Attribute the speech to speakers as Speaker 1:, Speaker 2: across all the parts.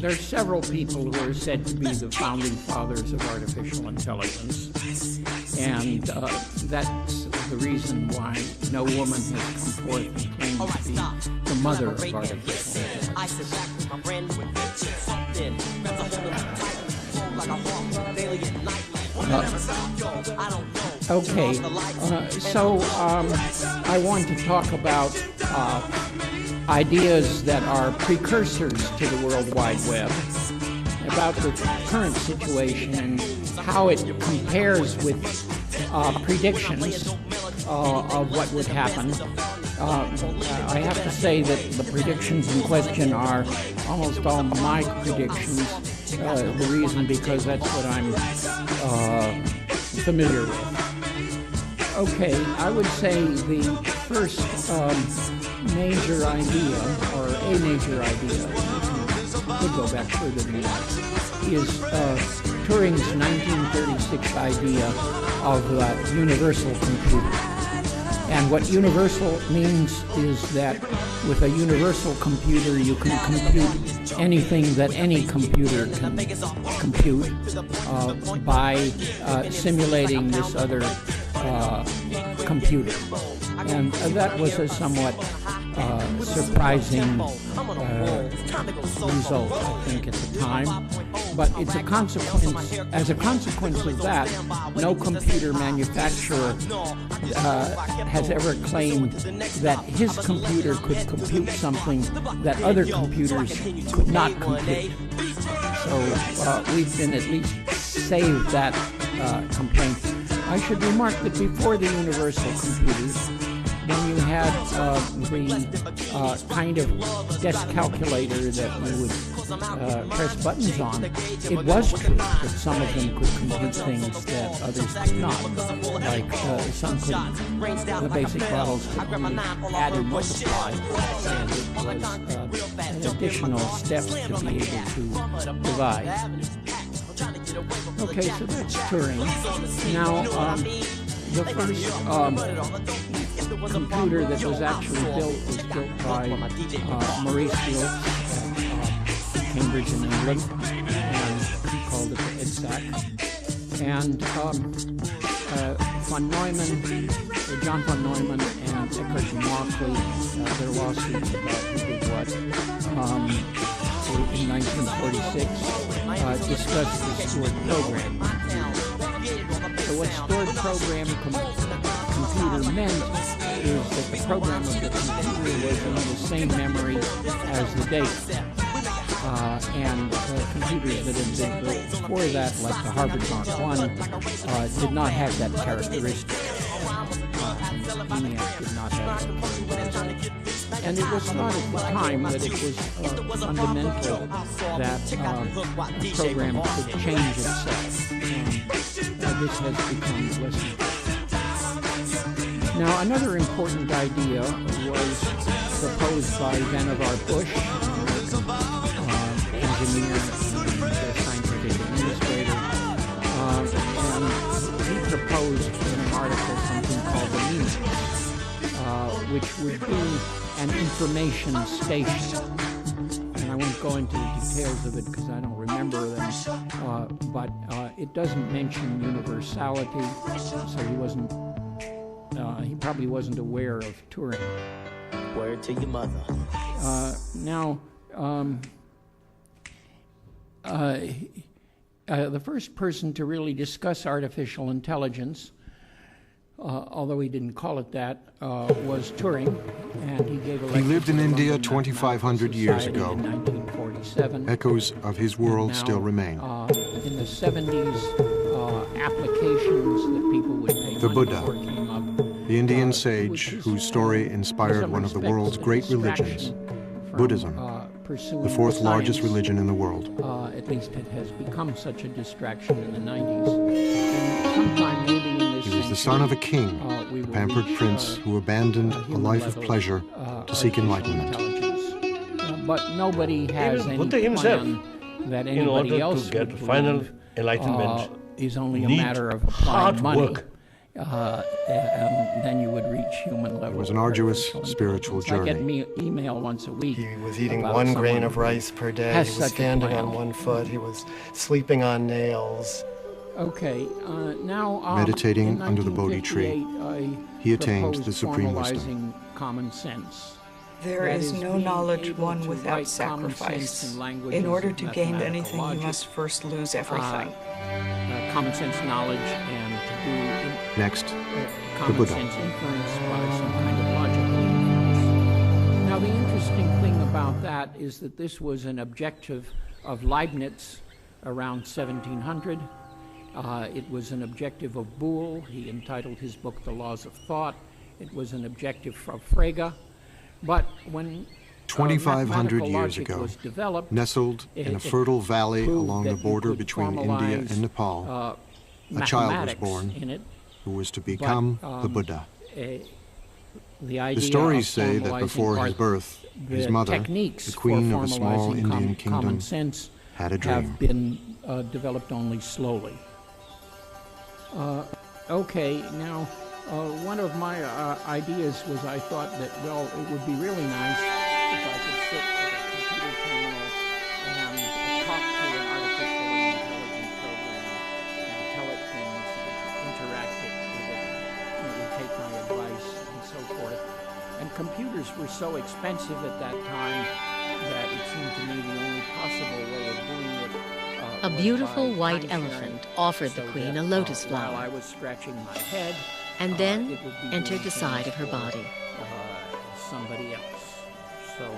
Speaker 1: There are several people who are said to be the founding fathers of artificial intelligence, and that's the reason why no woman has come forth and claimed to be the mother of artificial intelligence. Okay, so I want to talk about ideas that are precursors to the World Wide Web, about the current situation and how it compares with predictions of what would happen. I have to say that the predictions in question are almost all my predictions. The reason because that's what I'm familiar with. Okay, I would say the first major idea, or a major idea, could go back further than that, is Turing's 1936 idea of universal computing. And what universal means is that with a universal computer you can compute anything that any computer can compute by simulating this other computer. And that was a somewhat surprising result, I think, at the time. But it's a consequence. As a consequence of that, no computer manufacturer has ever claimed that his computer could compute something that other computers could not compute. So we've been at least saved that complaint. I should remark that before the universal computers, when you had the kind of desk calculator that you would press buttons on, it was true that some of them could compute things that others could not. Like some couldn't. The basic models could only add and multiply, and it was an additional step to be able to divide. Okay, so that's Turing. Now, the first computer that was actually built was built by Maurice Wilkes at Cambridge in England, and he called it the EDSAC. And von Neumann, John von Neumann and Eckhart and Walkley, their lawsuits about who did what, in 1946, discussed the stored program. So what stored program computer meant is that the program of the computer was in the same memory as the data. And computers that had been built before that, like the Harvard Mark I, did not have that characteristic. ENIAC did not have that characteristic. And it was not at the time that it was fundamental that a program could change itself. This has become less important. Now, another important idea was proposed by Vannevar Bush, engineer and scientific administrator, and he proposed in an article something called the MEMS, which would be an information station. And I won't go into the details of it because I don't remember them, but it doesn't mention universality, so he probably wasn't aware of Turing.
Speaker 2: Word to your mother.
Speaker 1: Now, the first person to really discuss artificial intelligence, although he didn't call it that, was Turing, and he gave a lecture.
Speaker 3: He lived in India 2,500 years ago.
Speaker 1: In 1947.
Speaker 3: Echoes of his world still remain.
Speaker 1: In the 70s, applications that people would pay
Speaker 3: The
Speaker 1: money
Speaker 3: Buddha,
Speaker 1: for came up.
Speaker 3: the Indian sage whose story inspired one of the world's great religions, Buddhism, the fourth largest religion in the world.
Speaker 1: At least it has become such a distraction in the 90s. And sometime maybe in this
Speaker 3: He was the son of a king, a pampered prince who abandoned a life of pleasure to seek enlightenment.
Speaker 1: But nobody has any
Speaker 4: Buddha himself,
Speaker 1: plan that
Speaker 4: in
Speaker 1: anybody
Speaker 4: order
Speaker 1: else
Speaker 4: to get
Speaker 1: would
Speaker 4: final
Speaker 1: believe,
Speaker 4: enlightenment,
Speaker 1: is only a
Speaker 4: need
Speaker 1: matter of applying
Speaker 4: hard
Speaker 1: money.
Speaker 4: work
Speaker 1: and then you would reach human level.
Speaker 3: It was an arduous spiritual journey.
Speaker 1: I get email once a week.
Speaker 4: He was eating 1 grain of rice per day. He was standing on 1 foot. He was sleeping on nails.
Speaker 1: Okay, now
Speaker 3: meditating under the Bodhi tree, he attained the supreme wisdom.
Speaker 1: Formalizing common sense.
Speaker 5: There is no knowledge won without sacrifice. In order to gain anything, you must first lose everything.
Speaker 1: Common sense knowledge and to do
Speaker 3: Next, the
Speaker 1: common
Speaker 3: Buddha.
Speaker 1: sense inference by some kind of logical inference. Now, the interesting thing about that is that this was an objective of Leibniz around 1700. It was an objective of Boole. He entitled his book The Laws of Thought. It was an objective of Frege. But when
Speaker 3: 2,500 years ago,
Speaker 1: was developed,
Speaker 3: nestled in a fertile valley along the border between India and Nepal, a child was born
Speaker 1: in it,
Speaker 3: who was to become the Buddha.
Speaker 1: The
Speaker 3: stories say that before his birth, his mother, the queen of a small Indian kingdom, had a dream.
Speaker 1: Have been developed only slowly. Okay, now one of my ideas was I thought that, well, it would be really nice if I could sit at a computer terminal and talk to an artificially intelligent program and tell it things, interact with it, it would take my advice and so forth. And computers were so expensive at that time that it seemed to me the only possible way of doing it.
Speaker 6: A beautiful white elephant offered the queen a lotus
Speaker 1: While
Speaker 6: flower
Speaker 1: I was scratching my head,
Speaker 6: and then
Speaker 1: it would be
Speaker 6: entered
Speaker 1: doing
Speaker 6: the side of
Speaker 1: things
Speaker 6: her
Speaker 1: for,
Speaker 6: body.
Speaker 1: somebody else. So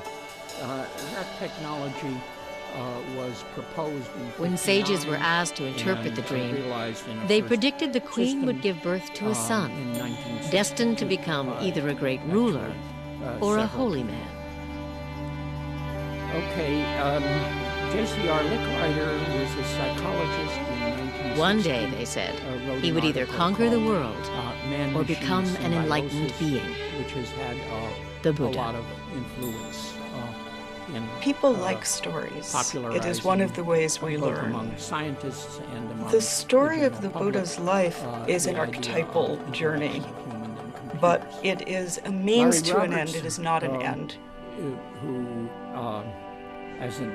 Speaker 1: that technology was proposed in
Speaker 6: When sages were
Speaker 1: 59,
Speaker 6: asked to interpret the
Speaker 1: and
Speaker 6: dream,
Speaker 1: realized in a
Speaker 6: they
Speaker 1: first
Speaker 6: predicted the queen
Speaker 1: system,
Speaker 6: would give birth to a son,
Speaker 1: in 1960,
Speaker 6: destined to become either a great ruler or a
Speaker 1: several
Speaker 6: holy man.
Speaker 1: Okay, J.C.R. Licklider was a psychologist in 1960.
Speaker 6: One day, they said,
Speaker 1: wrote
Speaker 6: he
Speaker 1: an
Speaker 6: would either
Speaker 1: article
Speaker 6: conquer the
Speaker 1: called,
Speaker 6: world
Speaker 1: Man,
Speaker 6: or
Speaker 1: Machine,
Speaker 6: become an enlightened
Speaker 1: Symbiosis,
Speaker 6: being,
Speaker 1: which has had
Speaker 6: the
Speaker 1: a
Speaker 6: Buddha.
Speaker 1: lot of influence in
Speaker 5: People like stories. It is one of the ways we
Speaker 1: both
Speaker 5: learn.
Speaker 1: among scientists and among
Speaker 5: The story
Speaker 1: the
Speaker 5: of the
Speaker 1: general
Speaker 5: Buddha's
Speaker 1: public,
Speaker 5: life is an
Speaker 1: the idea
Speaker 5: archetypal
Speaker 1: of
Speaker 5: journey,
Speaker 1: interaction of human and computers.
Speaker 5: but it is a means
Speaker 1: Larry
Speaker 5: to an end.
Speaker 1: Roberts,
Speaker 5: It is not an end.
Speaker 1: Who, as an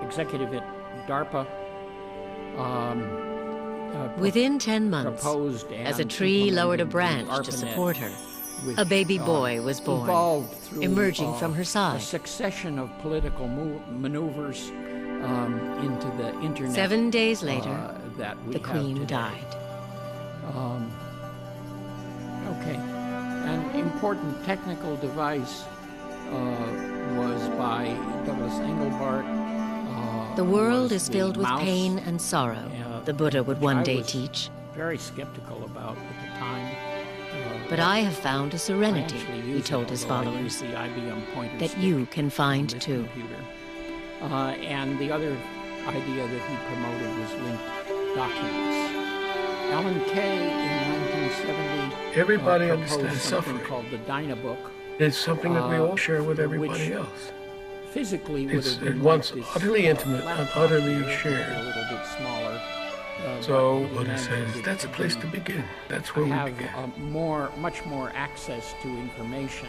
Speaker 1: executive at DARPA,
Speaker 6: Within 10 months,
Speaker 1: proposed
Speaker 6: as a
Speaker 1: and
Speaker 6: tree lowered a
Speaker 1: implemented
Speaker 6: branch to
Speaker 1: ARPANET,
Speaker 6: support her,
Speaker 1: which,
Speaker 6: a baby boy was born,
Speaker 1: evolved through,
Speaker 6: emerging from her
Speaker 1: a
Speaker 6: side.
Speaker 1: succession of political maneuvers into the internet.
Speaker 6: 7 days later,
Speaker 1: that we
Speaker 6: the
Speaker 1: have
Speaker 6: queen
Speaker 1: today.
Speaker 6: died.
Speaker 1: Okay, an important technical device was by Douglas Engelbart.
Speaker 6: The world
Speaker 1: was
Speaker 6: is
Speaker 1: the
Speaker 6: filled with
Speaker 1: mouse,
Speaker 6: pain and sorrow, the Buddha would
Speaker 1: which
Speaker 6: one
Speaker 1: I
Speaker 6: day
Speaker 1: was
Speaker 6: teach.
Speaker 1: Very skeptical about at the time.
Speaker 6: But I have found a
Speaker 1: I
Speaker 6: serenity,
Speaker 1: actually
Speaker 6: he
Speaker 1: use
Speaker 6: told
Speaker 1: it,
Speaker 6: his
Speaker 1: although I
Speaker 6: followers,
Speaker 1: use the IBM pointer
Speaker 6: that
Speaker 1: stick
Speaker 6: you can
Speaker 1: on
Speaker 6: find
Speaker 1: this
Speaker 6: too.
Speaker 1: computer. And the other idea that he promoted was linked documents. Alan Kay in 1970
Speaker 7: Everybody
Speaker 1: proposed
Speaker 7: understands
Speaker 1: something
Speaker 7: suffering.
Speaker 1: called the Dynabook.
Speaker 7: It's something that we all share with everybody
Speaker 1: which
Speaker 7: else.
Speaker 1: Physically would
Speaker 7: It's
Speaker 1: have been
Speaker 7: at once
Speaker 1: like this
Speaker 7: utterly intimate and
Speaker 1: laptop
Speaker 7: utterly
Speaker 1: here,
Speaker 7: shared.
Speaker 1: a little bit smaller.
Speaker 7: So
Speaker 1: but he
Speaker 7: Buddha
Speaker 1: imagined
Speaker 7: says
Speaker 1: it
Speaker 7: that's a
Speaker 1: to
Speaker 7: place
Speaker 1: be-
Speaker 7: to begin. That's where we
Speaker 1: have
Speaker 7: begin.
Speaker 1: much more access to information.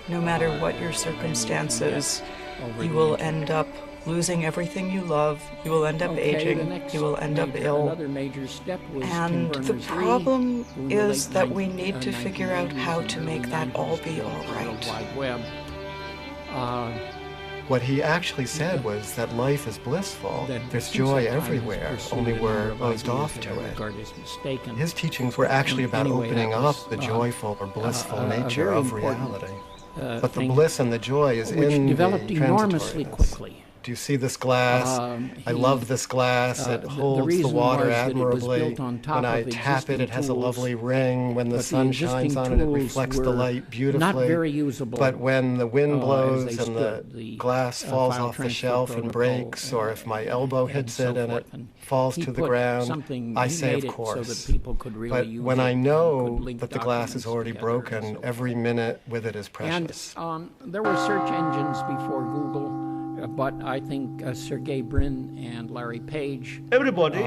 Speaker 5: No matter what your circumstances,
Speaker 1: over
Speaker 5: you
Speaker 1: the
Speaker 5: will
Speaker 1: internet.
Speaker 5: end up losing everything you love. You will end up
Speaker 1: Okay, the
Speaker 5: aging.
Speaker 1: next
Speaker 5: You will end up
Speaker 1: major-
Speaker 5: ill.
Speaker 1: Another major step was
Speaker 5: And
Speaker 1: Tim
Speaker 5: the
Speaker 1: Berners-Lee,
Speaker 5: problem
Speaker 1: who in the
Speaker 5: is
Speaker 1: late
Speaker 5: that we
Speaker 1: 19-
Speaker 5: need to figure out
Speaker 1: 1980s
Speaker 5: how
Speaker 1: and
Speaker 5: to
Speaker 1: early
Speaker 5: make that all
Speaker 1: 90s
Speaker 5: be all
Speaker 1: developed the World
Speaker 5: right.
Speaker 1: Wide Web.
Speaker 4: What he actually said was that life is blissful.
Speaker 1: That
Speaker 4: There's
Speaker 1: since
Speaker 4: joy
Speaker 1: that time
Speaker 4: everywhere,
Speaker 1: has pursued
Speaker 4: only
Speaker 1: a
Speaker 4: we're
Speaker 1: number of
Speaker 4: closed
Speaker 1: ideas
Speaker 4: off
Speaker 1: that
Speaker 4: to
Speaker 1: I
Speaker 4: it.
Speaker 1: regard as mistaken.
Speaker 4: His teachings were actually about
Speaker 1: Anyway,
Speaker 4: opening
Speaker 1: that
Speaker 4: up
Speaker 1: was,
Speaker 4: the joyful or blissful
Speaker 1: a
Speaker 4: nature
Speaker 1: very
Speaker 4: of
Speaker 1: important,
Speaker 4: reality. But the
Speaker 1: thing,
Speaker 4: bliss and the joy is
Speaker 1: which
Speaker 4: in
Speaker 1: developed
Speaker 4: the
Speaker 1: enormously
Speaker 4: transitoriness.
Speaker 1: quickly.
Speaker 4: Do you see this glass? I love this glass. It holds the
Speaker 1: reason
Speaker 4: water
Speaker 1: was that it was
Speaker 4: admirably.
Speaker 1: built on top
Speaker 4: When I
Speaker 1: of
Speaker 4: tap it,
Speaker 1: existing
Speaker 4: it has a
Speaker 1: tools,
Speaker 4: lovely ring. When the
Speaker 1: but the
Speaker 4: sun shines
Speaker 1: existing
Speaker 4: on it, it
Speaker 1: tools
Speaker 4: reflects the
Speaker 1: were
Speaker 4: light beautifully.
Speaker 1: not very usable,
Speaker 4: But when the wind
Speaker 1: as
Speaker 4: blows
Speaker 1: they
Speaker 4: and the
Speaker 1: stood, the,
Speaker 4: glass falls
Speaker 1: file
Speaker 4: off the
Speaker 1: transfer
Speaker 4: shelf and
Speaker 1: protocol,
Speaker 4: breaks, or if my elbow
Speaker 1: and
Speaker 4: hits
Speaker 1: so
Speaker 4: it and
Speaker 1: forth.
Speaker 4: it
Speaker 1: And
Speaker 4: falls
Speaker 1: he
Speaker 4: to the
Speaker 1: put
Speaker 4: ground,
Speaker 1: something-
Speaker 4: I
Speaker 1: he
Speaker 4: say,
Speaker 1: made
Speaker 4: of
Speaker 1: it
Speaker 4: course.
Speaker 1: so that people could really
Speaker 4: But
Speaker 1: use
Speaker 4: when
Speaker 1: it
Speaker 4: I
Speaker 1: and
Speaker 4: know
Speaker 1: could link
Speaker 4: that the glass is
Speaker 1: documents
Speaker 4: already
Speaker 1: together and
Speaker 4: broken,
Speaker 1: so
Speaker 4: every minute with it is
Speaker 1: And
Speaker 4: precious.
Speaker 1: there were search engines before Google, but I think Sergey Brin and Larry Page
Speaker 8: every
Speaker 1: really,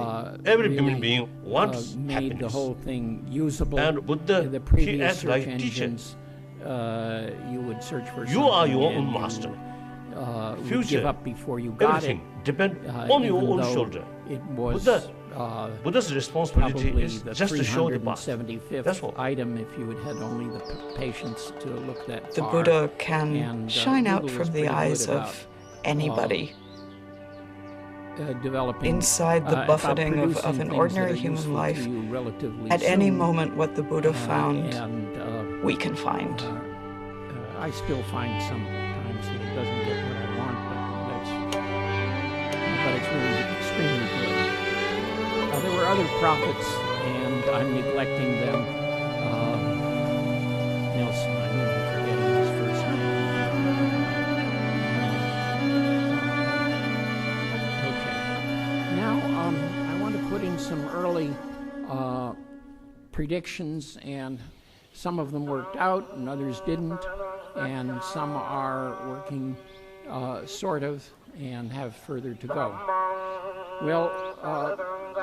Speaker 8: human being wants
Speaker 1: made
Speaker 8: happiness.
Speaker 1: the whole thing usable.
Speaker 8: And Buddha,
Speaker 1: the
Speaker 8: he
Speaker 1: previous
Speaker 8: acts
Speaker 1: search
Speaker 8: like a teacher.
Speaker 1: engines, you would search for
Speaker 8: You are
Speaker 1: something
Speaker 8: your
Speaker 1: and
Speaker 8: own master.
Speaker 1: would
Speaker 8: Future,
Speaker 1: give up before you got
Speaker 8: everything depends on your
Speaker 1: even
Speaker 8: own
Speaker 1: though
Speaker 8: shoulder.
Speaker 1: It was
Speaker 8: Buddha's responsibility
Speaker 1: probably
Speaker 8: is
Speaker 1: the
Speaker 8: just to show the path.
Speaker 1: 375th
Speaker 8: That's all.
Speaker 1: item if you had only the patience to look that
Speaker 5: The
Speaker 1: far.
Speaker 5: Buddha can
Speaker 1: And,
Speaker 5: shine out
Speaker 1: Google
Speaker 5: from
Speaker 1: is
Speaker 5: the
Speaker 1: pretty good
Speaker 5: eyes
Speaker 1: about,
Speaker 5: of anybody.
Speaker 1: Developing
Speaker 5: Inside the
Speaker 1: about
Speaker 5: buffeting of
Speaker 1: producing
Speaker 5: an
Speaker 1: things
Speaker 5: ordinary
Speaker 1: that are
Speaker 5: human
Speaker 1: useful
Speaker 5: life,
Speaker 1: to you relatively
Speaker 5: at any
Speaker 1: soon.
Speaker 5: moment what the Buddha found,
Speaker 1: And
Speaker 5: we can find.
Speaker 1: I still find sometimes that it doesn't get what I want, but it's really extremely good. There were other prophets, and I'm neglecting them. Nelson, I'm even forgetting his first name. Okay. Now, I want to put in some early predictions, and some of them worked out and others didn't, and some are working sort of and have further to go. Well,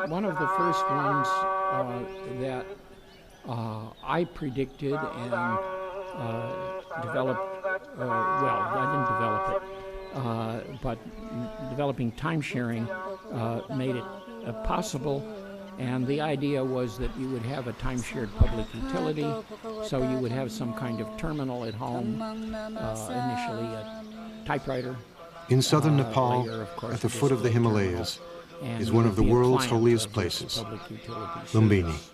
Speaker 1: one of the first ones that I predicted and developed, well, I didn't develop it, but developing time-sharing made it possible. And the idea was that you would have a time-shared public utility, so you would have some kind of terminal at home, initially a typewriter.
Speaker 3: In southern Nepal,
Speaker 1: later, of course,
Speaker 3: at the
Speaker 1: a
Speaker 3: foot of the
Speaker 1: disco
Speaker 3: Himalayas,
Speaker 1: terminal,
Speaker 3: is
Speaker 1: and
Speaker 3: one
Speaker 1: you
Speaker 3: of the
Speaker 1: would be a
Speaker 3: world's
Speaker 1: client
Speaker 3: holiest
Speaker 1: of
Speaker 3: places,
Speaker 1: public utility
Speaker 3: Lumbini,
Speaker 1: service.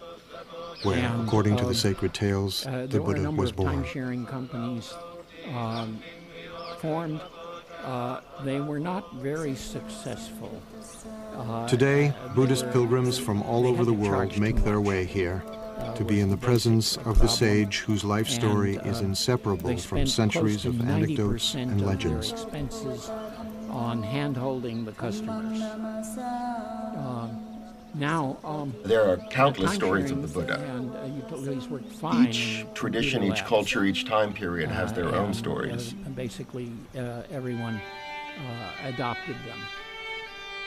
Speaker 3: where,
Speaker 1: And,
Speaker 3: according to the sacred tales, the
Speaker 1: there were a
Speaker 3: Buddha
Speaker 1: number
Speaker 3: was
Speaker 1: of
Speaker 3: born.
Speaker 1: time-sharing companies formed. They were not very successful.
Speaker 3: Today, Buddhist pilgrims from all
Speaker 1: they
Speaker 3: over
Speaker 1: had
Speaker 3: the
Speaker 1: to charge
Speaker 3: world
Speaker 1: too
Speaker 3: make their
Speaker 1: much.
Speaker 3: way here to
Speaker 1: Was
Speaker 3: be in
Speaker 1: the
Speaker 3: the presence
Speaker 1: basic
Speaker 3: of the
Speaker 1: problem.
Speaker 3: sage whose life story
Speaker 1: And,
Speaker 3: is inseparable
Speaker 1: they
Speaker 3: from
Speaker 1: spent
Speaker 3: centuries
Speaker 1: close to
Speaker 3: of anecdotes
Speaker 1: 90%
Speaker 3: and
Speaker 1: of
Speaker 3: legends.
Speaker 1: their expenses on hand-holding the customers. Now,
Speaker 9: There are countless
Speaker 1: time
Speaker 9: stories of
Speaker 1: sharing
Speaker 9: the Buddha.
Speaker 1: And utilities worked fine.
Speaker 9: Each
Speaker 1: in
Speaker 9: tradition,
Speaker 1: Google
Speaker 9: each
Speaker 1: Apps.
Speaker 9: culture, each time period has their own
Speaker 1: And,
Speaker 9: stories.
Speaker 1: Basically, everyone adopted them.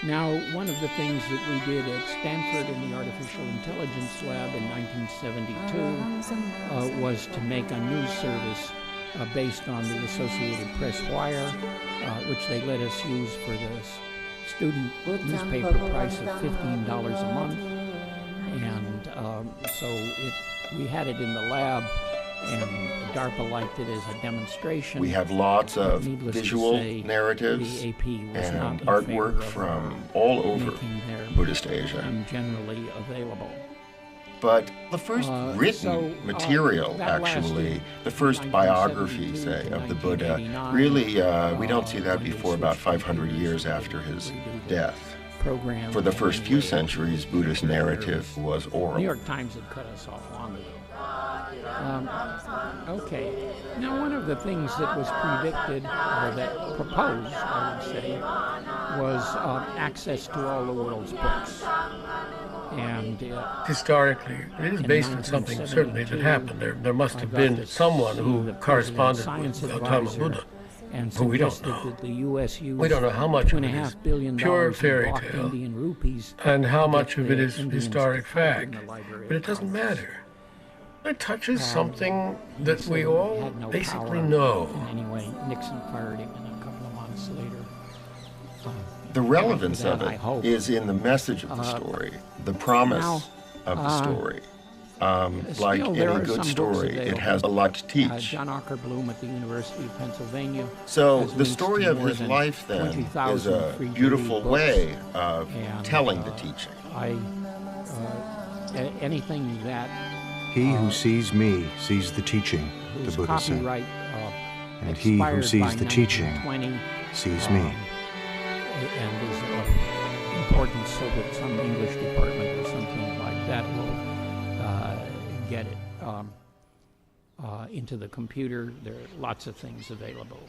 Speaker 1: Now, one of the things that we did at Stanford in the Artificial Intelligence Lab in 1972 was to make a news service based on the Associated Press Wire, which they let us use for the student newspaper price of $15 a month. And so we had it in the lab, and DARPA liked it as a demonstration.
Speaker 9: We have lots of
Speaker 1: Needless to
Speaker 9: visual
Speaker 1: say,
Speaker 9: narratives
Speaker 1: the AP was not
Speaker 9: and
Speaker 1: in
Speaker 9: artwork
Speaker 1: favor of
Speaker 9: from all over
Speaker 1: making their
Speaker 9: Buddhist Asia.
Speaker 1: generally available.
Speaker 9: But the first written
Speaker 1: so,
Speaker 9: material,
Speaker 1: that
Speaker 9: actually,
Speaker 1: lasted
Speaker 9: the first
Speaker 1: 1972
Speaker 9: biography, say,
Speaker 1: to
Speaker 9: of the Buddha,
Speaker 1: 1989,
Speaker 9: really, we don't see that
Speaker 1: when they
Speaker 9: before about
Speaker 1: switched
Speaker 9: 500
Speaker 1: computers
Speaker 9: years
Speaker 1: to
Speaker 9: after his
Speaker 1: redo the
Speaker 9: death.
Speaker 1: program.
Speaker 9: For the first few
Speaker 1: anyway.
Speaker 9: centuries, Buddhist narrative was
Speaker 1: New
Speaker 9: oral.
Speaker 1: York Times had cut us off long ago. Okay. Now, one of the things that was predicted, or that proposed, I would say, was access to all the world's books. And
Speaker 7: Historically, it is
Speaker 1: in
Speaker 7: based on something certainly that
Speaker 1: 1972,
Speaker 7: happened. There must
Speaker 1: I
Speaker 7: have
Speaker 1: got
Speaker 7: been
Speaker 1: to
Speaker 7: someone
Speaker 1: see
Speaker 7: who
Speaker 1: the
Speaker 7: corresponded
Speaker 1: President's
Speaker 7: with
Speaker 1: science
Speaker 7: Gautama
Speaker 1: advisor
Speaker 7: Buddha.
Speaker 1: and
Speaker 7: who we don't
Speaker 1: suggested
Speaker 7: know.
Speaker 1: that the U.S. use
Speaker 7: We don't know how much of it is
Speaker 1: $2.5 billion
Speaker 7: pure
Speaker 1: in
Speaker 7: fairy
Speaker 1: blocked
Speaker 7: tale
Speaker 1: Indian rupees
Speaker 7: and how
Speaker 1: to get
Speaker 7: much of it
Speaker 1: the
Speaker 7: is
Speaker 1: Indians
Speaker 7: historic
Speaker 1: to
Speaker 7: fact.
Speaker 1: in the Library
Speaker 7: But
Speaker 1: of
Speaker 7: it doesn't
Speaker 1: Congress.
Speaker 7: matter. It touches something that we all
Speaker 1: Had no
Speaker 7: basically
Speaker 1: power.
Speaker 7: know.
Speaker 1: Anyway, Nixon fired him, and a couple of months later.
Speaker 9: The relevance
Speaker 1: that,
Speaker 9: of
Speaker 1: I
Speaker 9: it
Speaker 1: hope.
Speaker 9: is in the message of the story, the promise
Speaker 1: now,
Speaker 9: of the story. Like
Speaker 1: still, there
Speaker 9: any
Speaker 1: are
Speaker 9: good
Speaker 1: some books
Speaker 9: story, it
Speaker 1: available.
Speaker 9: has a lot to teach.
Speaker 1: John Ockerbloom at the University of Pennsylvania.
Speaker 9: So
Speaker 1: has
Speaker 9: the
Speaker 1: links
Speaker 9: story
Speaker 1: to
Speaker 9: of
Speaker 1: more
Speaker 9: his
Speaker 1: than
Speaker 9: life then is
Speaker 1: 20,000
Speaker 9: a
Speaker 1: free-to-read
Speaker 9: beautiful
Speaker 1: books.
Speaker 9: way of
Speaker 1: And,
Speaker 9: telling the teaching.
Speaker 1: Anything that
Speaker 3: He who sees me sees the teaching, the
Speaker 1: whose
Speaker 3: Buddha said.
Speaker 1: copyright
Speaker 3: And he who
Speaker 1: expired
Speaker 3: sees
Speaker 1: by
Speaker 3: the teaching
Speaker 1: 1920,
Speaker 3: sees me.
Speaker 1: and is of importance so that some English department or something like that will get it into the computer. There are lots of things available.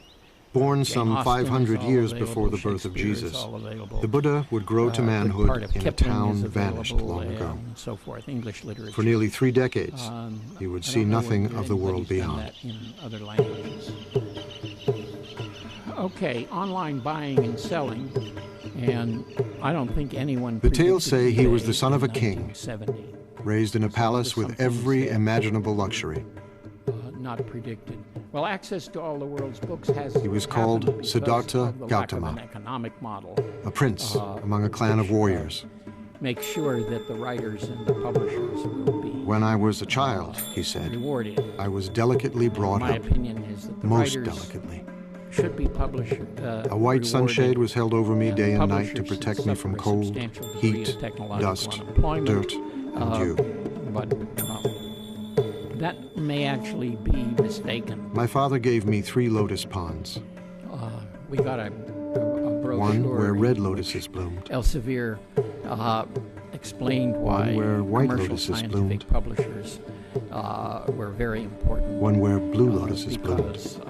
Speaker 3: Born
Speaker 1: Jane
Speaker 3: some
Speaker 1: Austen is
Speaker 3: 500
Speaker 1: all
Speaker 3: years
Speaker 1: available,
Speaker 3: before the birth of
Speaker 1: Shakespeare is
Speaker 3: Jesus,
Speaker 1: all available.
Speaker 3: the Buddha would grow to
Speaker 1: Good part
Speaker 3: manhood
Speaker 1: of
Speaker 3: in a
Speaker 1: Kipling
Speaker 3: town
Speaker 1: is
Speaker 3: vanished
Speaker 1: available,
Speaker 3: long ago.
Speaker 1: and so forth. English literature.
Speaker 3: For nearly 3 decades, he would
Speaker 1: I
Speaker 3: see
Speaker 1: don't know
Speaker 3: nothing
Speaker 1: whether
Speaker 3: of the world
Speaker 1: anybody's done
Speaker 3: beyond.
Speaker 1: that in other languages. Okay, online buying and selling, and I don't think anyone.
Speaker 3: The tales say he was the son of a king,
Speaker 1: 1970.
Speaker 3: raised in a palace with every imaginable luxury.
Speaker 1: Not predicted. Well, access to all the world's books has.
Speaker 3: He was called
Speaker 1: happened because
Speaker 3: Siddhartha
Speaker 1: of the lack of
Speaker 3: Gautama,
Speaker 1: an economic model.
Speaker 3: a prince among a clan of warriors.
Speaker 1: Make sure that the writers and the publishers will be.
Speaker 3: When I was a child, he said,
Speaker 1: rewarded.
Speaker 3: I was delicately brought
Speaker 1: My
Speaker 3: up,
Speaker 1: opinion is that the
Speaker 3: most
Speaker 1: writers
Speaker 3: delicately.
Speaker 1: should be published.
Speaker 3: A white sunshade was held over me day and night to protect me from cold, heat, dust, dirt, and dew.
Speaker 1: But that may actually be mistaken.
Speaker 3: My father gave me 3 lotus ponds,
Speaker 1: We got a brochure.
Speaker 3: one where red
Speaker 1: in
Speaker 3: lotuses
Speaker 1: which
Speaker 3: bloomed,
Speaker 1: Elsevier explained why
Speaker 3: one where white
Speaker 1: commercial
Speaker 3: lotuses
Speaker 1: scientific
Speaker 3: bloomed,
Speaker 1: publishers were very important.
Speaker 3: one where blue lotuses bloomed.
Speaker 1: Because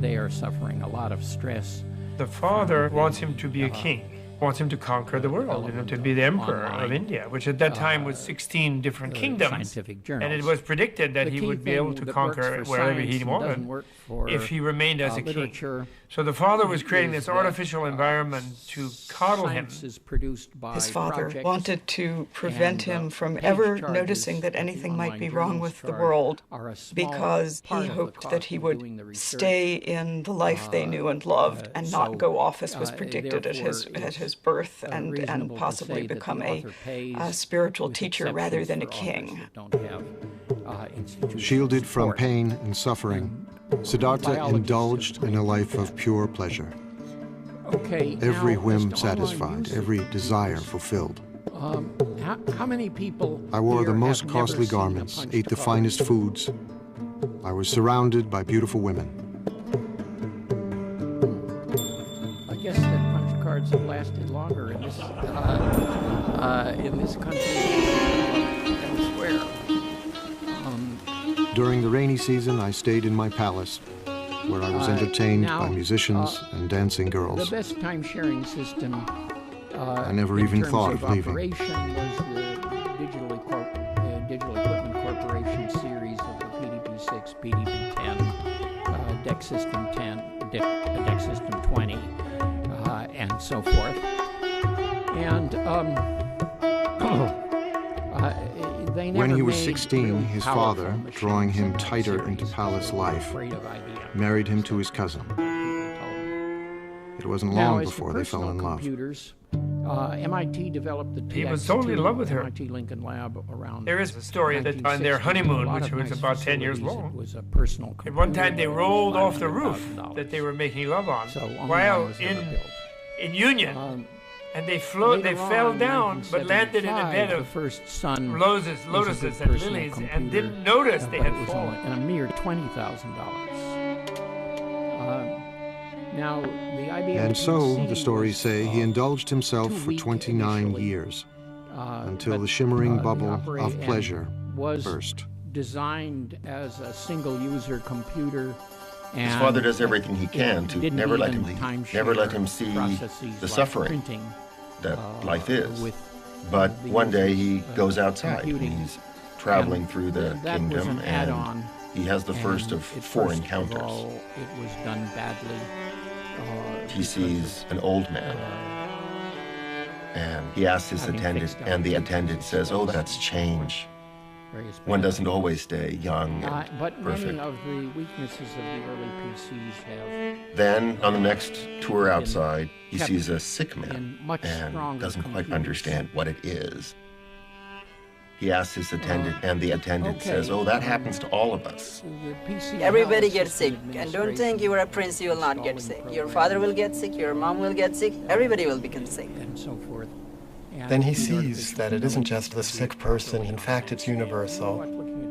Speaker 1: they are suffering a lot of stress.
Speaker 7: The father wants him to be a king, wants him to conquer the world, to be the emperor of India, which at that time was 16 different kingdoms.
Speaker 1: Scientific journals.
Speaker 7: And it was predicted that he would be able to conquer wherever he wanted if he remained as a king. So the father was creating this artificial environment to coddle him.
Speaker 5: His father wanted to prevent him from ever noticing that anything might be wrong with the world, because he hoped that he would stay in the life they knew and loved and not go off as was predicted at his birth, and possibly become a spiritual teacher rather than a king.
Speaker 3: Shielded from pain and suffering, Siddhartha indulged in a life of pure pleasure.
Speaker 1: Okay,
Speaker 3: Every
Speaker 1: now,
Speaker 3: whim
Speaker 1: just online
Speaker 3: satisfied,
Speaker 1: usage.
Speaker 3: every desire fulfilled.
Speaker 1: How many people
Speaker 3: I wore the
Speaker 1: here
Speaker 3: most
Speaker 1: have never
Speaker 3: costly
Speaker 1: seen a
Speaker 3: garments,
Speaker 1: punched
Speaker 3: ate the
Speaker 1: card?
Speaker 3: finest foods. I was surrounded by beautiful women.
Speaker 1: I guess that punch cards have lasted longer in this country than elsewhere.
Speaker 3: During the rainy season, I stayed in my palace, where I was entertained
Speaker 1: now,
Speaker 3: by musicians and dancing
Speaker 1: The
Speaker 3: girls.
Speaker 1: best time-sharing system
Speaker 3: I never
Speaker 1: in
Speaker 3: even
Speaker 1: terms
Speaker 3: thought
Speaker 1: of
Speaker 3: of leaving.
Speaker 1: operation was the Digital Equipment Corporation series of the PDP-6, PDP-10, DEC System 10, DEC System 20, and so forth. And they never
Speaker 3: When he was
Speaker 1: made
Speaker 3: 16,
Speaker 1: real
Speaker 3: his
Speaker 1: powerful
Speaker 3: father,
Speaker 1: machines
Speaker 3: drawing him
Speaker 1: in that
Speaker 3: tighter into
Speaker 1: series.
Speaker 3: palace
Speaker 1: They were
Speaker 3: life,
Speaker 1: afraid of IBM.
Speaker 3: married him to his cousin. It wasn't
Speaker 1: Now,
Speaker 3: long
Speaker 1: as for
Speaker 3: before they fell in
Speaker 1: personal
Speaker 3: love.
Speaker 1: computers, MIT developed the
Speaker 7: He was
Speaker 1: TX2,
Speaker 7: totally in love with her.
Speaker 1: MIT Lincoln Lab around.
Speaker 7: There is a story that on their
Speaker 1: 1960,
Speaker 7: honeymoon,
Speaker 1: a lot
Speaker 7: which
Speaker 1: of
Speaker 7: was
Speaker 1: nice
Speaker 7: about 10 years
Speaker 1: facilities,
Speaker 7: long,
Speaker 1: it was a personal
Speaker 7: at one time they
Speaker 1: computer,
Speaker 7: rolled off the roof
Speaker 1: $500,000.
Speaker 7: that they were making love on
Speaker 1: So only one
Speaker 7: while
Speaker 1: was ever built.
Speaker 7: in Union. And they
Speaker 1: Later
Speaker 7: fell
Speaker 1: on,
Speaker 7: down, but landed in a
Speaker 1: 1975,
Speaker 7: bed
Speaker 1: the
Speaker 7: of
Speaker 1: first son
Speaker 7: lotuses
Speaker 1: was a good
Speaker 7: and
Speaker 1: personal
Speaker 7: lilies,
Speaker 1: computer,
Speaker 7: and didn't notice they
Speaker 1: but
Speaker 7: had
Speaker 1: it was
Speaker 7: fallen.
Speaker 1: only a mere $20,000. Now, the IBM
Speaker 3: And so,
Speaker 1: PC
Speaker 3: the stories
Speaker 1: was,
Speaker 3: say, he indulged himself
Speaker 1: too
Speaker 3: for
Speaker 1: weak
Speaker 3: 29
Speaker 1: initially.
Speaker 3: years, until
Speaker 1: But,
Speaker 3: the shimmering
Speaker 1: the
Speaker 3: bubble
Speaker 1: operating
Speaker 3: of pleasure
Speaker 1: was
Speaker 3: burst.
Speaker 1: designed as a single-user computer. And
Speaker 9: His father does everything he can to
Speaker 1: didn't
Speaker 9: never let
Speaker 1: even
Speaker 9: him leave,
Speaker 1: timeshare
Speaker 9: never let him see
Speaker 1: processes
Speaker 9: the
Speaker 1: like
Speaker 9: suffering
Speaker 1: printing,
Speaker 9: that life is.
Speaker 1: with,
Speaker 9: But
Speaker 1: the
Speaker 9: one day
Speaker 1: use
Speaker 9: he
Speaker 1: of,
Speaker 9: goes outside.
Speaker 1: computing.
Speaker 9: He's traveling
Speaker 1: And
Speaker 9: through the
Speaker 1: that was
Speaker 9: kingdom,
Speaker 1: an
Speaker 9: and
Speaker 1: add-on,
Speaker 9: he has the first
Speaker 1: and
Speaker 9: of
Speaker 1: at
Speaker 9: 4
Speaker 1: first of
Speaker 9: encounters.
Speaker 1: all, it was done badly.
Speaker 9: He sees an old man, and he asks his
Speaker 1: Having
Speaker 9: attendant,
Speaker 1: fixed
Speaker 9: and the
Speaker 1: out
Speaker 9: attendant says, "Oh, that's change.
Speaker 1: various
Speaker 9: One
Speaker 1: bad
Speaker 9: doesn't always stay young and
Speaker 1: but
Speaker 9: perfect."
Speaker 1: many of the weaknesses of the early PCs have
Speaker 9: Then, on the next tour outside, he
Speaker 1: kept
Speaker 9: sees a sick man
Speaker 1: in much
Speaker 9: and
Speaker 1: stronger
Speaker 9: doesn't quite
Speaker 1: computers.
Speaker 9: understand what it is. He asks his attendant, and the attendant
Speaker 1: okay.
Speaker 9: says, "Oh, that happens to all of us."
Speaker 1: the PC
Speaker 10: Everybody
Speaker 1: health
Speaker 10: gets sick,
Speaker 1: system
Speaker 10: and don't think you are a prince, you will not get sick. Your father will get sick, your mom will get sick, everybody will become sick.
Speaker 1: and so forth. And
Speaker 4: Then he
Speaker 1: the
Speaker 4: sees
Speaker 1: artificial
Speaker 4: that it isn't just the sick person, in fact, it's universal.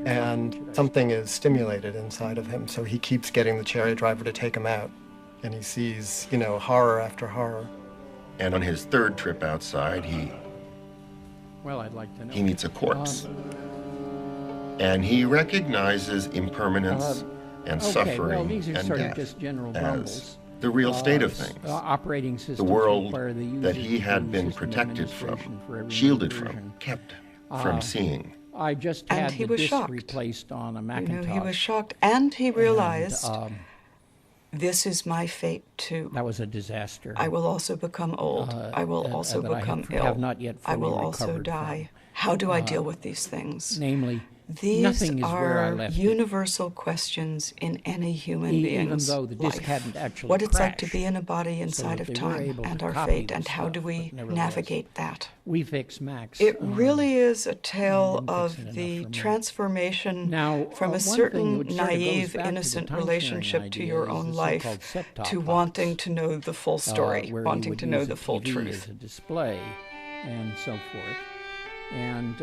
Speaker 4: And something is stimulated inside of him, so he keeps getting the chariot driver to take him out. And he sees, horror after horror.
Speaker 9: And on his third trip outside,
Speaker 1: Well, I'd like to know.
Speaker 9: he meets a corpse. And he recognizes impermanence and
Speaker 1: okay,
Speaker 9: suffering
Speaker 1: well, these are
Speaker 9: and
Speaker 1: sort of
Speaker 9: death
Speaker 1: just general
Speaker 9: as
Speaker 1: grumbles.
Speaker 9: the real state of things.
Speaker 1: Operating
Speaker 9: The
Speaker 1: systems
Speaker 9: world
Speaker 1: require the user
Speaker 9: that he
Speaker 1: to
Speaker 9: had
Speaker 1: do
Speaker 9: been
Speaker 1: system
Speaker 9: protected from,
Speaker 1: administration for every
Speaker 9: shielded
Speaker 1: version.
Speaker 9: from, kept from seeing.
Speaker 1: I just
Speaker 5: And
Speaker 1: had
Speaker 5: he
Speaker 1: the
Speaker 5: was
Speaker 1: disk
Speaker 5: shocked.
Speaker 1: replaced on a
Speaker 5: He
Speaker 1: Macintosh.
Speaker 5: was shocked, and he realized this is my fate too.
Speaker 1: That was a disaster.
Speaker 5: I will also become old. I will also become ill.
Speaker 1: Have not yet fully
Speaker 5: I will also die.
Speaker 1: from.
Speaker 5: How do I deal with these things?
Speaker 1: Namely,
Speaker 5: these
Speaker 1: nothing is where I
Speaker 5: are
Speaker 1: left
Speaker 5: universal
Speaker 1: it.
Speaker 5: questions in any human being's
Speaker 1: Even though the disk
Speaker 5: life.
Speaker 1: hadn't actually
Speaker 5: What it's like to
Speaker 1: crashed,
Speaker 5: be in a body inside of time and our fate, and how do we navigate that?
Speaker 1: We fix Max.
Speaker 5: It really is a tale of the transformation from a certain naive, innocent relationship to your own life to wanting to know the full story, wanting to know the full truth.
Speaker 1: As a display and so forth. And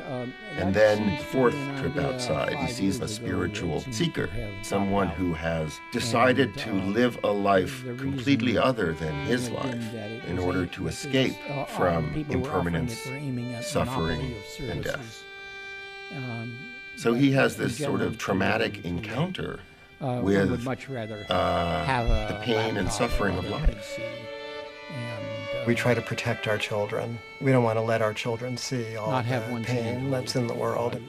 Speaker 9: then, fourth trip outside, he sees a spiritual seeker, someone who has decided to live a life completely other than his life in order to escape from impermanence, suffering, and death. So he has this sort of traumatic encounter with the pain and suffering of life.
Speaker 4: We try to protect our children. We don't want to let our children see all the pain that's in the world.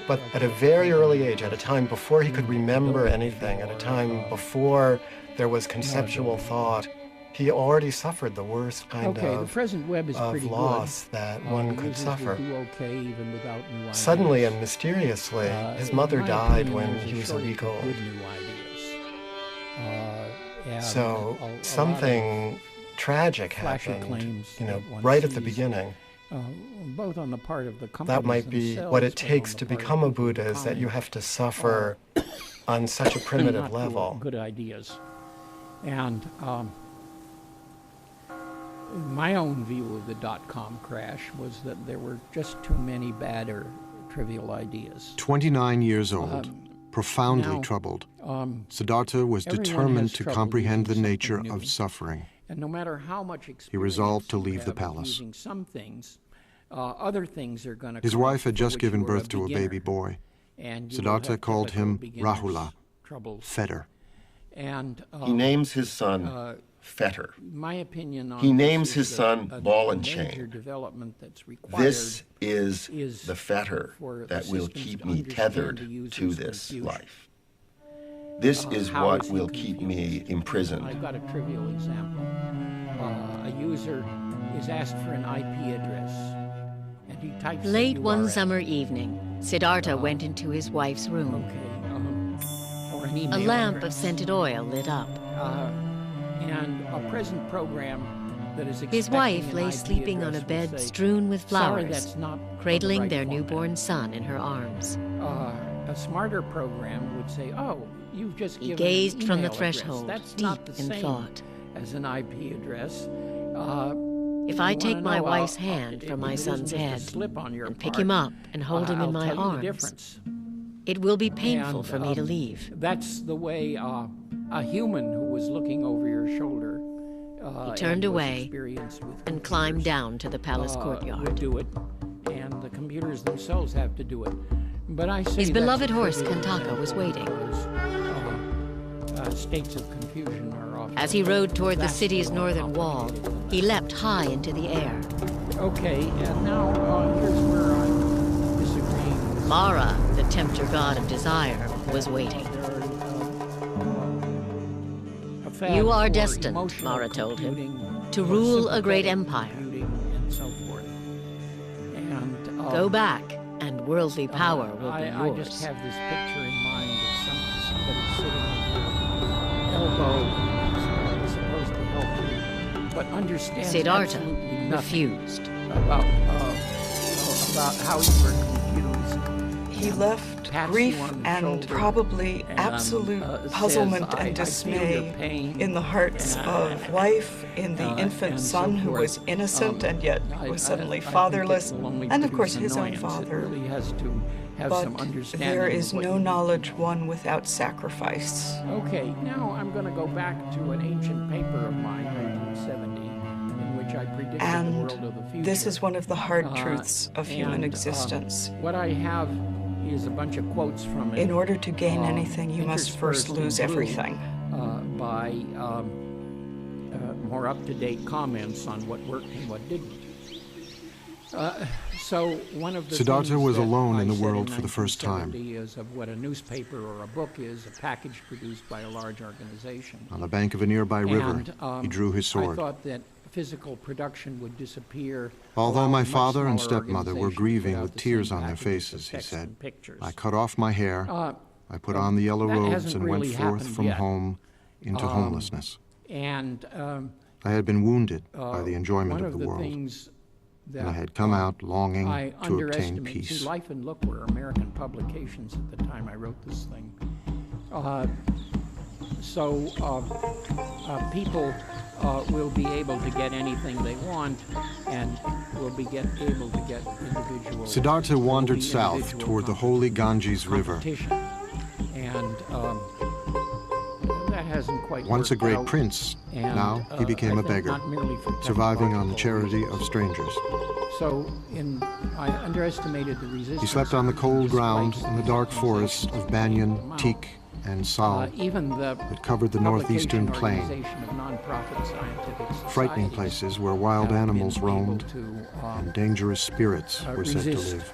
Speaker 4: But at a very early age, at a time before he could remember anything, at a time before there was conceptual thought, he already suffered the worst kind
Speaker 1: the present web is
Speaker 4: of
Speaker 1: pretty
Speaker 4: loss
Speaker 1: good.
Speaker 4: that one could suffer.
Speaker 1: Even without new
Speaker 4: Suddenly and mysteriously, his mother died when he was a week old. So something tragic happened, right at the beginning.
Speaker 1: Both on the part of the
Speaker 4: that might be what it takes to become a Buddha, is that you have to suffer on such a primitive level.
Speaker 1: Good ideas. And my own view of the dot-com crash was that there were just too many bad or trivial ideas.
Speaker 3: 29 years old, profoundly troubled, Siddhartha was determined to comprehend the nature of suffering.
Speaker 1: And no matter how much
Speaker 3: he resolved to leave the palace.
Speaker 1: Some things, other things are going to.
Speaker 3: His wife had just given birth to a baby boy. Siddhartha called him Rahula, fetter.
Speaker 1: And
Speaker 9: he names his son Fetter.
Speaker 1: My opinion on
Speaker 9: he names his son Ball and Chain.
Speaker 1: This
Speaker 9: is the fetter that will keep me tethered to this life. This is what will keep me imprisoned.
Speaker 1: I've got a trivial example. A user is asked for an IP address, and he types
Speaker 6: Late one summer evening, Siddhartha went into his wife's room.
Speaker 1: Or an email
Speaker 6: a lamp
Speaker 1: address.
Speaker 6: of scented oil lit up.
Speaker 1: And a present program that is
Speaker 6: his wife lay sleeping on a bed strewn with flowers,
Speaker 1: that's not
Speaker 6: cradling
Speaker 1: the
Speaker 6: their
Speaker 1: right
Speaker 6: newborn son in her arms.
Speaker 1: A smarter program would say, "Oh, you've just
Speaker 6: He
Speaker 1: given
Speaker 6: gazed
Speaker 1: an
Speaker 6: from the
Speaker 1: email
Speaker 6: threshold,
Speaker 1: address. That's
Speaker 6: deep
Speaker 1: not the
Speaker 6: in
Speaker 1: same
Speaker 6: thought.
Speaker 1: as an IP address."
Speaker 6: If I
Speaker 1: you
Speaker 6: take
Speaker 1: wanna
Speaker 6: my
Speaker 1: know,
Speaker 6: wife's hand from my
Speaker 1: it isn't
Speaker 6: son's
Speaker 1: just a
Speaker 6: head
Speaker 1: slip on your
Speaker 6: and pick
Speaker 1: part.
Speaker 6: him up and hold him in
Speaker 1: I'll
Speaker 6: my
Speaker 1: tell you the
Speaker 6: arms,
Speaker 1: difference.
Speaker 6: it will be painful
Speaker 1: And,
Speaker 6: for me to leave.
Speaker 1: That's the way a human who was looking over your shoulder
Speaker 6: He turned
Speaker 1: and was
Speaker 6: away
Speaker 1: experienced with
Speaker 6: and climbed down to the palace
Speaker 1: would
Speaker 6: courtyard.
Speaker 1: do it, and the computers themselves have to do it. But I say
Speaker 6: His
Speaker 1: that's
Speaker 6: beloved
Speaker 1: a
Speaker 6: horse,
Speaker 1: trivial
Speaker 6: Kantaka,
Speaker 1: example
Speaker 6: was waiting.
Speaker 1: because, states of confusion are often.
Speaker 6: As he rode toward the
Speaker 1: vastly
Speaker 6: city's
Speaker 1: more
Speaker 6: northern wall,
Speaker 1: complicated.
Speaker 6: he leapt high into the air.
Speaker 1: Okay, and now here's where I'm disagreeing with
Speaker 6: Mara, the tempter god of desire, was waiting. You are destined, Mara told him, to rule a great empire.
Speaker 1: And so forth. And
Speaker 6: Go back, and worldly power will be
Speaker 1: I
Speaker 6: yours.
Speaker 1: just have this picture in mind of somebody sitting at your elbow, supposed to help you, but understands
Speaker 6: Siddhartha
Speaker 1: absolutely nothing
Speaker 6: refused.
Speaker 1: about how you were confused.
Speaker 5: He left grief and probably absolute puzzlement and dismay in the hearts of wife, in the infant son who was innocent and yet was suddenly fatherless, and of course his own father. But there is no knowledge won without sacrifice.
Speaker 1: Okay, now I'm going to go back to an ancient paper of mine, 1970, in which I predicted the world of the future.
Speaker 5: This is one of the hard truths of human existence.
Speaker 1: What I have is a bunch of quotes from it.
Speaker 5: In order to gain anything, you must first lose everything.
Speaker 1: By more up-to-date comments on what worked and what didn't. So one of the
Speaker 3: Siddhartha was alone in the world
Speaker 1: for
Speaker 3: the first time.
Speaker 1: Is of what a newspaper or a book is, a package produced by a large organization.
Speaker 3: On the bank of a nearby river, he drew his sword.
Speaker 1: I thought that physical production would disappear.
Speaker 3: Although my father and stepmother were grieving with tears on their faces, he said, I cut off my hair, I put on the yellow robes and went forth from home into homelessness.
Speaker 1: And
Speaker 3: I had been wounded by the enjoyment of the world, and I had come out longing to obtain peace.
Speaker 1: See, Life and Look were American publications at the time I wrote this thing. People will be able to get anything they want, and will be able to get individual.
Speaker 3: Siddhartha wandered south toward the holy Ganges River.
Speaker 1: And that hasn't quite
Speaker 3: Once a
Speaker 1: worked
Speaker 3: great
Speaker 1: out.
Speaker 3: prince,
Speaker 1: And,
Speaker 3: now he became a beggar,
Speaker 1: not merely for
Speaker 3: surviving on the
Speaker 1: technological
Speaker 3: charity of strangers.
Speaker 1: So I underestimated the resistance.
Speaker 3: He slept on the cold ground in the dark forests of banyan,
Speaker 1: Amount.
Speaker 3: teak, and sal
Speaker 1: Even the
Speaker 3: that covered the northeastern plain,
Speaker 1: Organization of Nonprofit Scientific
Speaker 3: frightening
Speaker 1: Societies
Speaker 3: places where wild
Speaker 1: have
Speaker 3: animals
Speaker 1: been able
Speaker 3: roamed
Speaker 1: to,
Speaker 3: and dangerous spirits were said to
Speaker 1: resist
Speaker 3: live.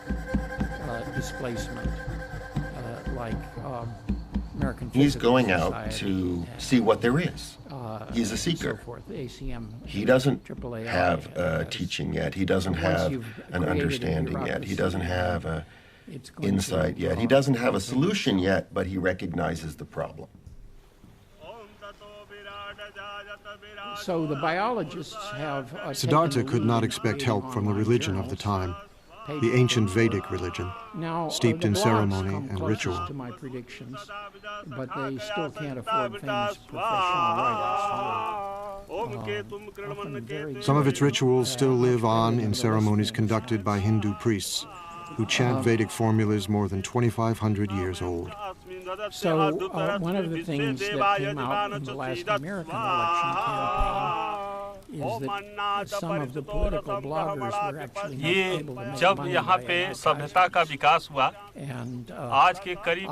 Speaker 1: displacement, like American
Speaker 9: He's
Speaker 1: Physical
Speaker 9: going out
Speaker 1: Society
Speaker 9: to
Speaker 1: and,
Speaker 9: see what there is. He's a
Speaker 1: so
Speaker 9: seeker.
Speaker 1: forth. The ACM,
Speaker 9: He doesn't
Speaker 1: AAAI
Speaker 9: have
Speaker 1: has.
Speaker 9: teaching yet. He doesn't
Speaker 1: Once
Speaker 9: have
Speaker 1: you've
Speaker 9: an
Speaker 1: created a
Speaker 9: understanding yet. He
Speaker 1: bureaucracy,
Speaker 9: doesn't have an
Speaker 1: it's going
Speaker 9: insight
Speaker 1: to,
Speaker 9: yet. He doesn't have a solution yet, but he recognizes the problem.
Speaker 1: So the biologists have.
Speaker 3: Siddhartha could not expect help from the religion of the time, the ancient Vedic religion, steeped in ceremony and ritual.
Speaker 1: To my predictions, but they still can't afford famous professional writers.
Speaker 3: Some of its rituals still live on in ceremonies conducted by Hindu priests, who chant Vedic formulas more than 2,500 years old.
Speaker 1: So one of the things that came out in the last American election campaign is that some of the political bloggers were actually not able to make
Speaker 11: जब
Speaker 1: money
Speaker 11: यहाँ
Speaker 1: by
Speaker 11: पे
Speaker 1: advertising.
Speaker 11: सभ्यता का विकास हुआ
Speaker 1: And
Speaker 11: आज के करीब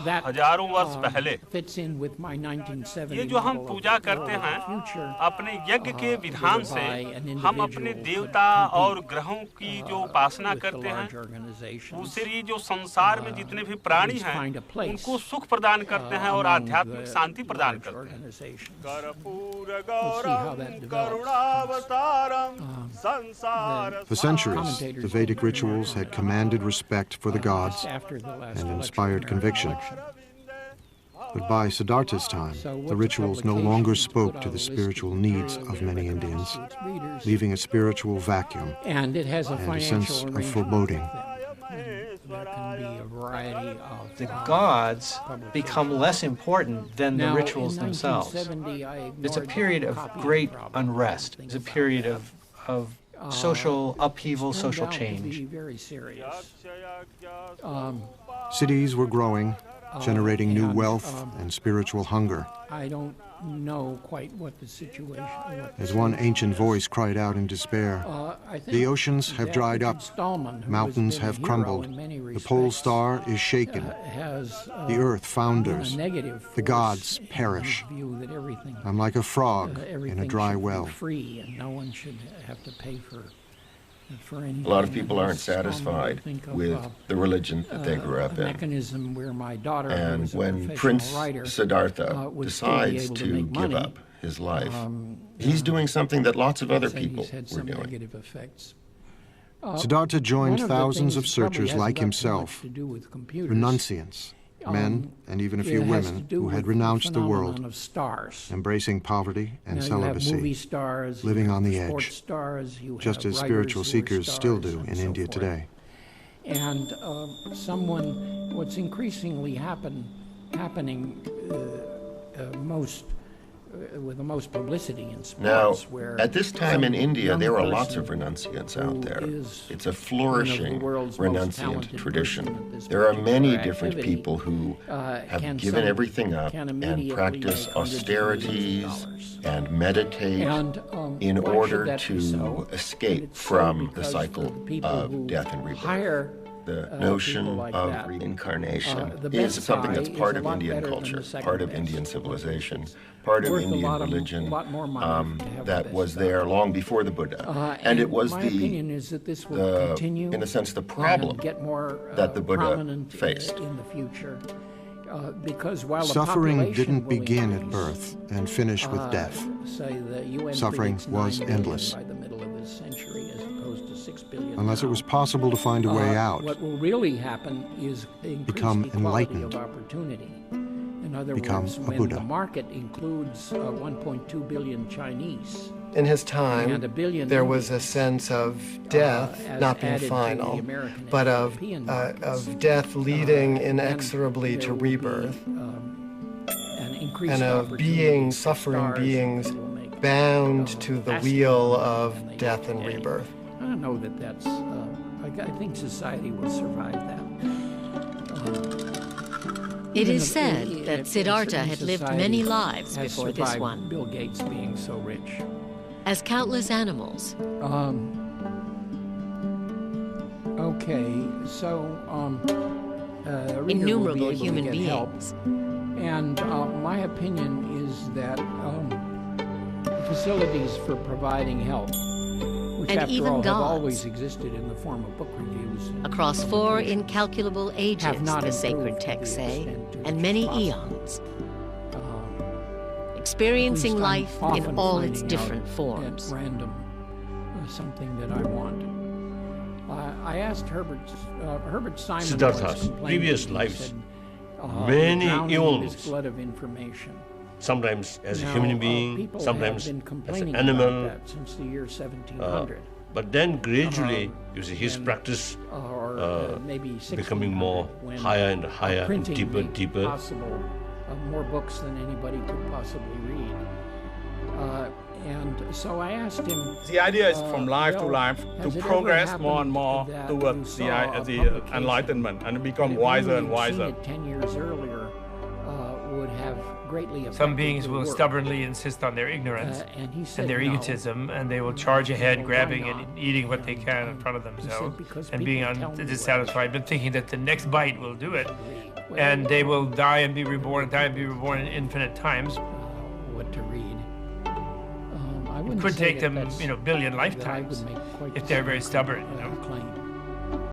Speaker 1: that
Speaker 11: हजारों वर्ष पहले
Speaker 1: fits in with my 1970
Speaker 11: ये जो हम
Speaker 1: model of
Speaker 11: पूजा
Speaker 1: the
Speaker 11: करते
Speaker 1: world
Speaker 11: हैं
Speaker 1: of the future,
Speaker 11: अपने यज्ञ के विधान से हम अपने देवता और ग्रहों की जो उपासना
Speaker 1: with the
Speaker 11: करते
Speaker 1: large
Speaker 11: हैं
Speaker 1: organizations,
Speaker 11: उससे ये जो संसार में जितने भी प्राणी हैं
Speaker 1: find a place,
Speaker 11: उनको सुख प्रदान करते हैं और
Speaker 1: among
Speaker 11: आध्यात्मिक
Speaker 1: the
Speaker 11: शांति प्रदान
Speaker 1: large
Speaker 11: करते हैं
Speaker 1: organizations. We'll see how that develops.
Speaker 3: For centuries, the Vedic rituals had commanded respect for the gods
Speaker 1: After the last
Speaker 3: and
Speaker 1: election,
Speaker 3: inspired
Speaker 1: American
Speaker 3: conviction.
Speaker 1: election.
Speaker 3: But by Siddhartha's time, the rituals no longer spoke to the spiritual needs of many Indians, leaving a spiritual vacuum
Speaker 1: And it has a
Speaker 3: and a
Speaker 1: financial
Speaker 3: sense of
Speaker 1: arrangement
Speaker 3: foreboding.
Speaker 1: There can be a variety of
Speaker 12: The gods become less important than the
Speaker 1: Now,
Speaker 12: rituals
Speaker 1: in
Speaker 12: themselves.
Speaker 1: 1970, I
Speaker 12: It's a
Speaker 1: ignored
Speaker 12: period
Speaker 1: the
Speaker 12: of
Speaker 1: copying
Speaker 12: great
Speaker 1: problem.
Speaker 12: unrest. It's a period of social upheaval,
Speaker 1: Turned
Speaker 12: social
Speaker 1: out to
Speaker 12: change.
Speaker 1: be very serious.
Speaker 3: Cities were growing, generating new
Speaker 1: and,
Speaker 3: wealth and spiritual hunger.
Speaker 1: I don't know quite what the situation was.
Speaker 3: As one ancient voice cried out in despair,
Speaker 1: I think
Speaker 3: the oceans have
Speaker 1: that
Speaker 3: dried
Speaker 1: Richard
Speaker 3: up,
Speaker 1: Stallman, who
Speaker 3: mountains
Speaker 1: has been a
Speaker 3: have
Speaker 1: hero
Speaker 3: crumbled,
Speaker 1: in many
Speaker 3: the pole
Speaker 1: respects,
Speaker 3: star is shaken,
Speaker 1: has
Speaker 3: the earth
Speaker 1: been
Speaker 3: founders,
Speaker 1: a negative
Speaker 3: the
Speaker 1: force
Speaker 3: gods
Speaker 1: in his
Speaker 3: perish.
Speaker 1: view that everything,
Speaker 3: I'm like a frog in
Speaker 1: everything
Speaker 3: a dry
Speaker 1: should
Speaker 3: well.
Speaker 1: be free and no one should have to pay for anything.
Speaker 9: A lot of people aren't
Speaker 1: Stallman would
Speaker 9: satisfied
Speaker 1: think of,
Speaker 9: with the religion that they grew up
Speaker 1: a
Speaker 9: in.
Speaker 1: mechanism where my daughter, who
Speaker 9: And
Speaker 1: was a
Speaker 9: when
Speaker 1: professional
Speaker 9: Prince
Speaker 1: writer,
Speaker 9: Siddhartha
Speaker 1: would still be
Speaker 9: decides
Speaker 1: able to
Speaker 9: to
Speaker 1: make
Speaker 9: give
Speaker 1: money,
Speaker 9: up his life, he's doing something that lots of other
Speaker 1: said
Speaker 9: people
Speaker 1: he's had
Speaker 9: were
Speaker 1: some
Speaker 9: doing.
Speaker 1: negative effects.
Speaker 3: Siddhartha joined
Speaker 1: One of the
Speaker 3: thousands of
Speaker 1: things probably
Speaker 3: searchers
Speaker 1: hasn't
Speaker 3: like
Speaker 1: got too much
Speaker 3: himself,
Speaker 1: to do with computers.
Speaker 3: renunciants, men and even a few
Speaker 1: It has to
Speaker 3: women
Speaker 1: do
Speaker 3: who had
Speaker 1: with
Speaker 3: renounced the
Speaker 1: phenomenon
Speaker 3: world,
Speaker 1: of stars.
Speaker 3: embracing poverty and
Speaker 1: Now, you have movie
Speaker 3: celibacy,
Speaker 1: stars,
Speaker 3: living
Speaker 1: you
Speaker 3: on the
Speaker 1: have sports
Speaker 3: edge,
Speaker 1: stars, you
Speaker 3: just
Speaker 1: have
Speaker 3: as
Speaker 1: writers
Speaker 3: spiritual
Speaker 1: who are
Speaker 3: seekers still
Speaker 1: stars
Speaker 3: do
Speaker 1: and
Speaker 3: in
Speaker 1: so
Speaker 3: India
Speaker 1: forth.
Speaker 3: today.
Speaker 1: And what's increasingly happening with the most publicity in
Speaker 9: Now,
Speaker 1: sports, where
Speaker 9: at this time in
Speaker 1: some
Speaker 9: India,
Speaker 1: young
Speaker 9: there are lots
Speaker 1: person
Speaker 9: of renunciants
Speaker 1: who
Speaker 9: out there.
Speaker 1: is
Speaker 9: It's a
Speaker 1: one of the
Speaker 9: flourishing
Speaker 1: world's most
Speaker 9: renunciant
Speaker 1: talented person
Speaker 9: tradition.
Speaker 1: at this
Speaker 9: There are many
Speaker 1: particular
Speaker 9: different
Speaker 1: activity,
Speaker 9: people who have
Speaker 1: can
Speaker 9: given
Speaker 1: suddenly-
Speaker 9: everything up
Speaker 1: can
Speaker 9: and
Speaker 1: immediately
Speaker 9: practice
Speaker 1: make hundreds of millions of
Speaker 9: austerities
Speaker 1: dollars.
Speaker 9: and meditate
Speaker 1: And,
Speaker 9: in
Speaker 1: why should
Speaker 9: order
Speaker 1: that be
Speaker 9: to
Speaker 1: so?
Speaker 9: escape
Speaker 1: And it's so
Speaker 9: from the
Speaker 1: because
Speaker 9: cycle
Speaker 1: the people
Speaker 9: of
Speaker 1: who
Speaker 9: death and rebirth.
Speaker 1: hire
Speaker 9: the notion
Speaker 1: like
Speaker 9: of
Speaker 1: that.
Speaker 9: reincarnation
Speaker 1: The
Speaker 9: is
Speaker 1: best
Speaker 9: something
Speaker 1: guy
Speaker 9: that's
Speaker 1: is
Speaker 9: part
Speaker 1: a
Speaker 9: of
Speaker 1: lot
Speaker 9: Indian
Speaker 1: better than
Speaker 9: culture,
Speaker 1: the second
Speaker 9: part of
Speaker 1: best.
Speaker 9: Indian civilization, part of
Speaker 1: Worth a
Speaker 9: Indian
Speaker 1: lot
Speaker 9: religion
Speaker 1: more money to have the
Speaker 9: that
Speaker 1: best
Speaker 9: was
Speaker 1: stuff.
Speaker 9: there long before the Buddha. And it was
Speaker 1: my opinion is that this will continue,
Speaker 9: in a sense, the problem
Speaker 1: get more
Speaker 9: that the Buddha
Speaker 1: prominent
Speaker 9: faced.
Speaker 1: in the future. Because while
Speaker 3: Suffering
Speaker 1: the population
Speaker 3: didn't begin at
Speaker 1: increase,
Speaker 3: birth and finish with death.
Speaker 1: say the UN
Speaker 3: Suffering
Speaker 1: predicts
Speaker 3: was
Speaker 1: 9 billion
Speaker 3: endless.
Speaker 1: by the middle of this century, as opposed to 6 billion
Speaker 3: Unless it
Speaker 1: now.
Speaker 3: was possible to find a way out,
Speaker 1: What will really happen is increased
Speaker 3: Become
Speaker 1: equality
Speaker 3: enlightened.
Speaker 1: of opportunity. In other
Speaker 3: Become
Speaker 1: words,
Speaker 3: a
Speaker 1: when
Speaker 3: Buddha.
Speaker 1: the market includes 1.2 billion Chinese,
Speaker 4: In his time,
Speaker 1: and 1 billion
Speaker 4: there was a
Speaker 1: Indians,
Speaker 4: sense of death
Speaker 1: as
Speaker 4: not being
Speaker 1: added to the
Speaker 4: final,
Speaker 1: American
Speaker 4: but
Speaker 1: and
Speaker 4: of
Speaker 1: European markets.
Speaker 4: death leading
Speaker 1: And
Speaker 4: inexorably
Speaker 1: there
Speaker 4: to
Speaker 1: will be,
Speaker 4: rebirth,
Speaker 1: an increased
Speaker 4: and of
Speaker 1: opportunity
Speaker 4: being,
Speaker 1: for
Speaker 4: suffering
Speaker 1: stars
Speaker 4: beings
Speaker 1: that will make,
Speaker 4: bound to the wheel of
Speaker 1: than they
Speaker 4: death
Speaker 1: do
Speaker 4: and
Speaker 1: today.
Speaker 4: rebirth.
Speaker 1: I don't know that that's. I think society will survive that.
Speaker 6: It
Speaker 1: Even
Speaker 6: is
Speaker 1: if-
Speaker 6: said
Speaker 1: if-
Speaker 6: that
Speaker 1: if
Speaker 6: Siddhartha
Speaker 1: certain
Speaker 6: had lived
Speaker 1: society
Speaker 6: many lives
Speaker 1: has
Speaker 6: before this
Speaker 1: survived
Speaker 6: one,
Speaker 1: Bill Gates being so rich.
Speaker 6: as countless animals.
Speaker 1: Okay, so Rita will
Speaker 6: Innumerable
Speaker 1: be able to
Speaker 6: human
Speaker 1: get help.
Speaker 6: beings.
Speaker 1: And my opinion is that facilities for providing help, which
Speaker 6: And
Speaker 1: after
Speaker 6: even
Speaker 1: all have
Speaker 6: gods.
Speaker 1: always existed in the form of book reviews. and
Speaker 6: Across 4
Speaker 1: publications,
Speaker 6: incalculable
Speaker 1: have
Speaker 6: ages,
Speaker 1: not
Speaker 6: the sacred
Speaker 1: improved to
Speaker 6: texts
Speaker 1: the
Speaker 6: say,
Speaker 1: extent to
Speaker 6: and
Speaker 1: which
Speaker 6: many
Speaker 1: possible.
Speaker 6: eons, experiencing
Speaker 1: At least I'm
Speaker 6: life
Speaker 1: often
Speaker 6: in all its
Speaker 1: finding
Speaker 6: different
Speaker 1: out
Speaker 6: forms.
Speaker 1: At random, something that I want. I asked Herbert Simon
Speaker 8: Siddhartha's
Speaker 1: once complained
Speaker 8: previous
Speaker 1: that he
Speaker 8: lives,
Speaker 1: said,
Speaker 8: many
Speaker 1: drowning in this
Speaker 8: eons.
Speaker 1: flood of information.
Speaker 8: Sometimes as
Speaker 1: Now,
Speaker 8: a human being,
Speaker 1: people
Speaker 8: sometimes
Speaker 1: have been
Speaker 8: as
Speaker 1: complaining
Speaker 8: an animal.
Speaker 1: about that since the year 1700.
Speaker 8: But then gradually, you see his
Speaker 1: when-
Speaker 8: practice
Speaker 1: or maybe
Speaker 8: becoming more
Speaker 1: 1600, when
Speaker 8: higher and higher and
Speaker 1: printing
Speaker 8: deeper,
Speaker 1: made
Speaker 8: deeper.
Speaker 1: possible more books than anybody could possibly read. And so I asked him.
Speaker 13: The idea is from life to
Speaker 1: Bill,
Speaker 13: life
Speaker 1: has
Speaker 13: to
Speaker 1: it ever
Speaker 13: progress more and
Speaker 1: happened
Speaker 13: more
Speaker 1: that
Speaker 13: towards
Speaker 1: you
Speaker 13: the,
Speaker 1: saw a
Speaker 13: the
Speaker 1: publication
Speaker 13: enlightenment and become
Speaker 1: that if
Speaker 13: wiser
Speaker 1: you
Speaker 13: and
Speaker 1: had
Speaker 13: wiser.
Speaker 1: seen it 10 years earlier, would have greatly affected
Speaker 7: Some beings
Speaker 1: your
Speaker 7: will
Speaker 1: work.
Speaker 7: stubbornly insist on their ignorance
Speaker 1: And he said
Speaker 7: and their
Speaker 1: no.
Speaker 7: egotism, and they will charge ahead,
Speaker 1: Well,
Speaker 7: grabbing
Speaker 1: why
Speaker 7: and
Speaker 1: not?
Speaker 7: eating what they can in front of
Speaker 1: He said,
Speaker 7: themselves,
Speaker 1: "Because
Speaker 7: and being
Speaker 1: people tell me what I
Speaker 7: dissatisfied, but thinking that the next bite will do it,
Speaker 1: Well,
Speaker 7: and they will die and be reborn, and die and be reborn in infinite times.
Speaker 1: What to read. I
Speaker 7: It
Speaker 1: wouldn't
Speaker 7: could
Speaker 1: say
Speaker 7: take
Speaker 1: that
Speaker 7: them,
Speaker 1: that's-
Speaker 7: billion
Speaker 1: that I would
Speaker 7: lifetimes
Speaker 1: make quite
Speaker 7: if
Speaker 1: the
Speaker 7: they're very
Speaker 1: same,
Speaker 7: stubborn.
Speaker 1: claim.